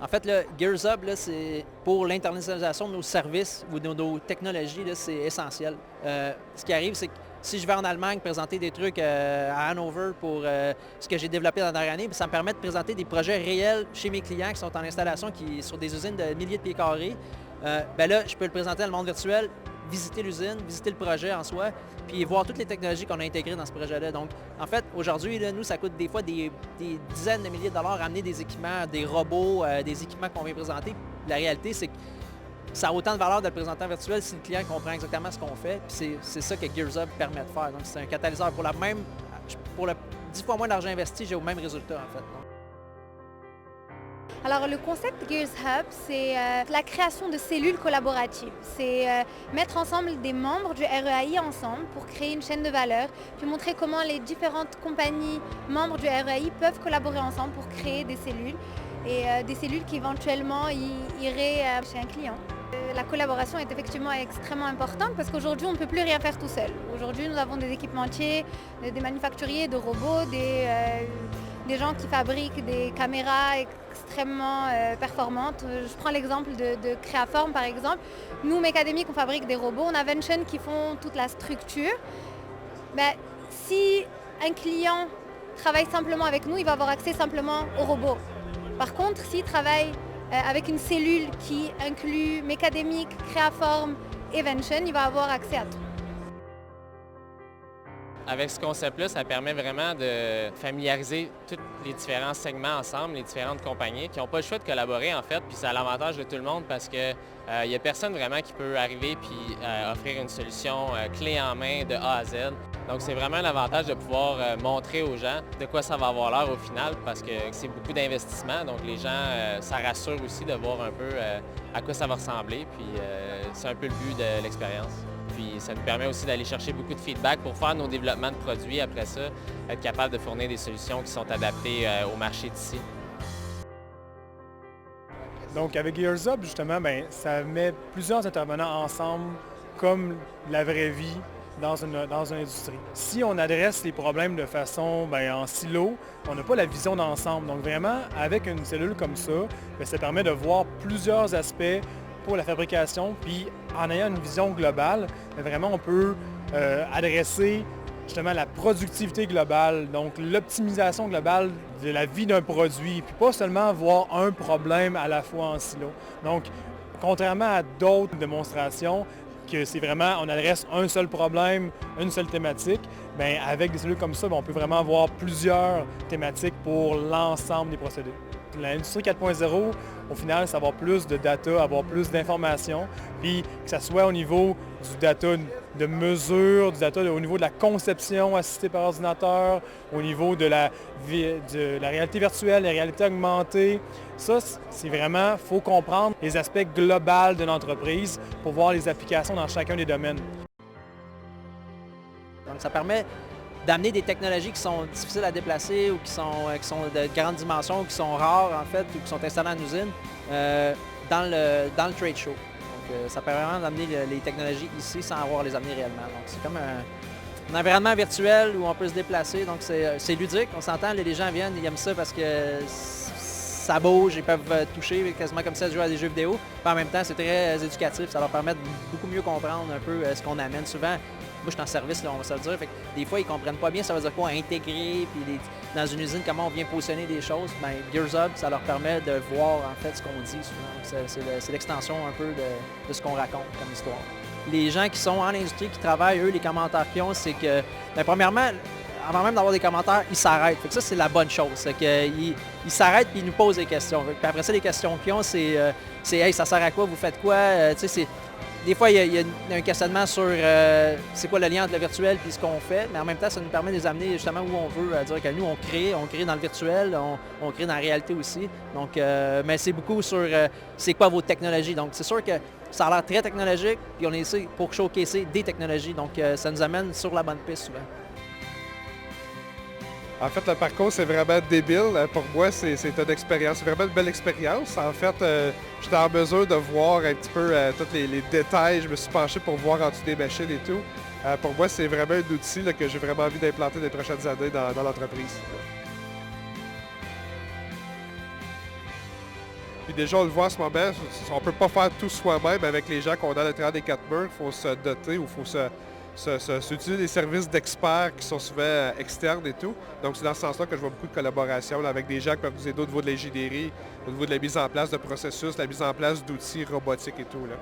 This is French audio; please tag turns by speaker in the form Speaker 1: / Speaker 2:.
Speaker 1: En fait, là, Gears Up, là, c'est pour l'internationalisation de nos services ou de nos technologies, là, c'est essentiel. Ce qui arrive, c'est que si je vais en Allemagne présenter des trucs à Hanover pour ce que j'ai développé dans la dernière année, ça me permet de présenter des projets réels chez mes clients qui sont en installation sur des usines de milliers de pieds carrés. Là, je peux le présenter dans le monde virtuel, visiter l'usine, visiter le projet en soi, puis voir toutes les technologies qu'on a intégrées dans ce projet-là. Donc, en fait, aujourd'hui, nous, ça coûte des fois des dizaines de milliers de dollars à amener des équipements, des robots, des équipements qu'on vient présenter. La réalité, c'est que ça a autant de valeur de le présenter en virtuel si le client comprend exactement ce qu'on fait. Puis c'est ça que Gears Up permet de faire. Donc, c'est un catalyseur. Pour le 10 fois moins d'argent investi, j'ai au même résultat, en fait. Donc,
Speaker 2: alors le concept Gears Hub, c'est la création de cellules collaboratives. C'est mettre ensemble des membres du REAI ensemble pour créer une chaîne de valeur, puis montrer comment les différentes compagnies membres du REAI peuvent collaborer ensemble pour créer des cellules, et des cellules qui éventuellement iraient chez un client. La collaboration est effectivement extrêmement importante parce qu'aujourd'hui, on ne peut plus rien faire tout seul. Aujourd'hui, nous avons des équipementiers, des manufacturiers de robots, des gens qui fabriquent des caméras extrêmement performantes. Je prends l'exemple de Créaform, par exemple. Nous, Mecademic, on fabrique des robots. On a Vention qui font toute la structure. Si un client travaille simplement avec nous, il va avoir accès simplement aux robots. Par contre, s'il travaille avec une cellule qui inclut Mecademic, Créaform et Vention, il va avoir accès à tout.
Speaker 3: Avec ce concept-là, ça permet vraiment de familiariser tous les différents segments ensemble, les différentes compagnies qui n'ont pas le choix de collaborer en fait, puis c'est à l'avantage de tout le monde parce que il n'y a personne vraiment qui peut arriver puis offrir une solution clé en main de A à Z. Donc c'est vraiment l'avantage de pouvoir montrer aux gens de quoi ça va avoir l'air au final parce que c'est beaucoup d'investissement, donc les gens, ça rassure aussi de voir un peu à quoi ça va ressembler, puis c'est un peu le but de l'expérience. Puis ça nous permet aussi d'aller chercher beaucoup de feedback pour faire nos développements de produits après ça, être capable de fournir des solutions qui sont adaptées au marché d'ici.
Speaker 4: Donc avec Gears Up, justement, ça met plusieurs intervenants ensemble comme la vraie vie dans une industrie. Si on adresse les problèmes de façon en silo, on n'a pas la vision d'ensemble. Donc vraiment, avec une cellule comme ça, ça permet de voir plusieurs aspects pour la fabrication, puis en ayant une vision globale, vraiment on peut adresser justement la productivité globale, donc l'optimisation globale de la vie d'un produit, puis pas seulement voir un problème à la fois en silo. Donc, contrairement à d'autres démonstrations, que c'est vraiment, on adresse un seul problème, une seule thématique, avec des cellules comme ça, on peut vraiment avoir plusieurs thématiques pour l'ensemble des procédés. L'industrie 4.0, au final, c'est avoir plus de data, avoir plus d'informations, puis que ce soit au niveau du data de mesure, du data au niveau de la conception assistée par ordinateur, au niveau de la réalité virtuelle, la réalité augmentée. Ça, c'est vraiment, il faut comprendre les aspects globaux de l'entreprise pour voir les applications dans chacun des domaines.
Speaker 1: Donc, ça permet d'amener des technologies qui sont difficiles à déplacer ou qui sont de grandes dimensions, ou qui sont rares en fait, ou qui sont installées en usine, dans le trade show. Donc ça permet vraiment d'amener les technologies ici sans avoir à les amener réellement. Donc c'est comme un environnement virtuel où on peut se déplacer, donc c'est ludique, on s'entend, les gens viennent, ils aiment ça parce que ça bouge, ils peuvent toucher quasiment comme ça, jouer à des jeux vidéo. Puis en même temps, c'est très éducatif, ça leur permet de beaucoup mieux comprendre un peu ce qu'on amène. Souvent, moi, je suis en service, là, on va se le dire. Fait que des fois, ils ne comprennent pas bien ça veut dire quoi intégrer, puis dans une usine, comment on vient positionner des choses. Gears Up, ça leur permet de voir en fait ce qu'on dit souvent. C'est l'extension un peu de ce qu'on raconte comme histoire. Les gens qui sont en industrie, qui travaillent, eux, les commentaires qu'ils ont, c'est que, premièrement, avant même d'avoir des commentaires, ils s'arrêtent. Fait que ça, c'est la bonne chose. C'est qu'ils s'arrêtent et ils nous posent des questions. Puis après ça, les questions qu'ils ont, c'est hey, ça sert à quoi? Vous faites quoi? Des fois, il y a un questionnement sur c'est quoi le lien entre le virtuel et ce qu'on fait, mais en même temps, ça nous permet de les amener justement où on veut, à dire que nous, on crée dans le virtuel, on crée dans la réalité aussi. Donc, mais c'est beaucoup sur c'est quoi vos technologies. Donc, c'est sûr que ça a l'air très technologique, puis on est ici pour showcaser des technologies. Donc, ça nous amène sur la bonne piste souvent.
Speaker 5: En fait, le parcours, c'est vraiment débile. Pour moi, c'est une expérience, c'est vraiment une belle expérience. En fait, j'étais en mesure de voir un petit peu tous les détails. Je me suis penché pour voir en dessous des machines et tout. Pour moi, c'est vraiment un outil là, que j'ai vraiment envie d'implanter les prochaines années dans l'entreprise. Puis déjà, on le voit en ce moment, on ne peut pas faire tout soi-même avec les gens qu'on a à l'intérieur des 4 murs. Il faut se doter ou il faut s'utiliser des services d'experts qui sont souvent externes et tout. Donc, c'est dans ce sens-là que je vois beaucoup de collaboration là, avec des gens qui peuvent nous aider au niveau de l'ingénierie, au niveau de la mise en place de processus, la mise en place d'outils robotiques et tout. Là.